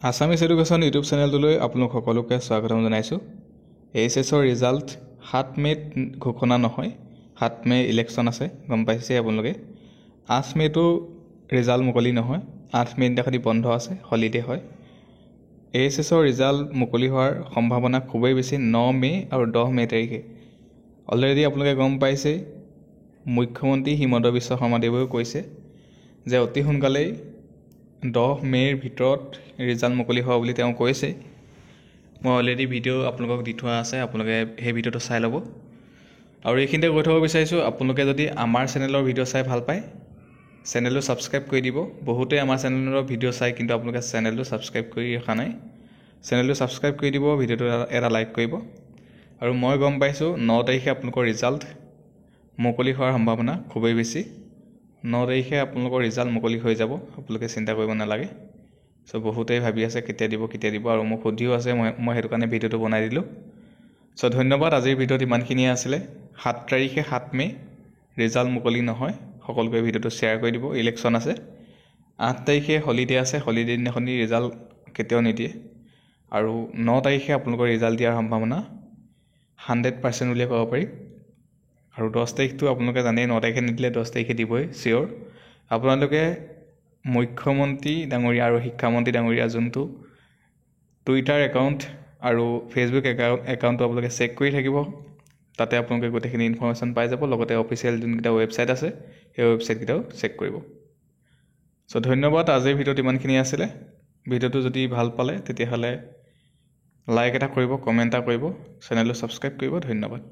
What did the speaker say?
Assamese education YouTube চেনেলটোলৈ আপোনালোক সকলোকে স্বাগতম জনাইছোঁ। এইচএছৰ ৰিজাল্ট 7 মে'ত ঘোষণা নহয়, 7 মে' ইলেকশ্যন আছে, গম পাইছে আপোনালোকে। 8 মে'টো ৰিজাল্ট মুকলি নহয়, 8 মে' দিনাখনি বন্ধ আছে, হলিডে হয়। এইচএছৰ ৰিজাল্ট মুকলি হোৱাৰ সম্ভাৱনা খুবেই বেছি 9 মে' আৰু 10 মে' তাৰিখে। অলৰেডি আপোনালোকে গম পাইছে, মুখ্যমন্ত্ৰী হিমন্ত বিশ্ব শৰ্মাদেৱেও কৈছে যে অতি সোনকালেই 10 মে'ৰ ভিতৰত ৰিজাল্ট মুকলি হোৱা বুলি তেওঁ কৈছে। মই অলৰেডি ভিডিঅ' আপোনালোকক দি থোৱা আছে, আপোনালোকে সেই ভিডিঅ'টো চাই ল'ব। আৰু এইখিনিতে কৈ থ'ব বিচাৰিছোঁ, আপোনালোকে যদি আমাৰ চেনেলৰ ভিডিঅ' চাই ভাল পায়, চেনেলটো ছাবস্ক্ৰাইব কৰি দিব। বহুতেই আমাৰ চেনেলৰ ভিডিঅ' চাই, কিন্তু আপোনালোকে চেনেলটো ছাবস্ক্ৰাইব কৰি ৰখা নাই। চেনেলটো ছাবস্ক্ৰাইব কৰি দিব, ভিডিঅ'টো এটা লাইক কৰিব। আৰু মই গম পাইছোঁ 9 তাৰিখে আপোনালোকৰ ৰিজাল্ট মুকলি হোৱাৰ সম্ভাৱনা খুবেই বেছি। 9 তাৰিখে আপোনালোকৰ ৰিজাল্ট মুকলি হৈ যাব, আপোনালোকে চিন্তা কৰিব নালাগে। চ' বহুতেই ভাবি আছে কেতিয়া দিব, আৰু মোক সুধিও আছে, মই সেইটো কাৰণে ভিডিঅ'টো বনাই দিলোঁ। চ' ধন্যবাদ। আজিৰ ভিডিঅ'ত ইমানখিনিয়ে আছিলে। 7 তাৰিখে 7 মে' ৰিজাল্ট মুকলি নহয়, সকলোকে ভিডিঅ'টো শ্বেয়াৰ কৰি দিব। ইলেকশ্যন আছে। 8 তাৰিখে হলিডে আছে, হলিডে দিনাখনি ৰিজাল্ট কেতিয়াও নিদিয়ে। আৰু 9 তাৰিখে আপোনালোকৰ ৰিজাল্ট দিয়াৰ সম্ভাৱনা 100% বুলিয়ে ক'ব পাৰি। আৰু 10 তাৰিখটো আপোনালোকে জানেই, 9 তাৰিখে নিদিলে 10 তাৰিখে দিবই চিয়'ৰ। আপোনালোকে মুখ্যমন্ত্ৰী ডাঙৰীয়া আৰু শিক্ষামন্ত্ৰী ডাঙৰীয়া যোনটো টুইটাৰ একাউণ্ট আৰু ফেচবুক একাউণ্টটো আপোনালোকে চেক কৰি থাকিব। তাতে আপোনালোকে গোটেইখিনি ইনফৰ্মেশ্যন পাই যাব। লগতে অফিচিয়েল যোনকেইটা ৱেবছাইট আছে, সেই ৱেবছাইটকেইটাও চেক কৰিব। চ' ধন্যবাদ। আজিৰ ভিডিঅ'ত ইমানখিনি আছিলে। ভিডিঅ'টো যদি ভাল পালে তেতিয়াহ'লে লাইক এটা কৰিব, কমেণ্ট এটা কৰিব, চেনেলটো ছাবস্ক্ৰাইব কৰিব। ধন্যবাদ।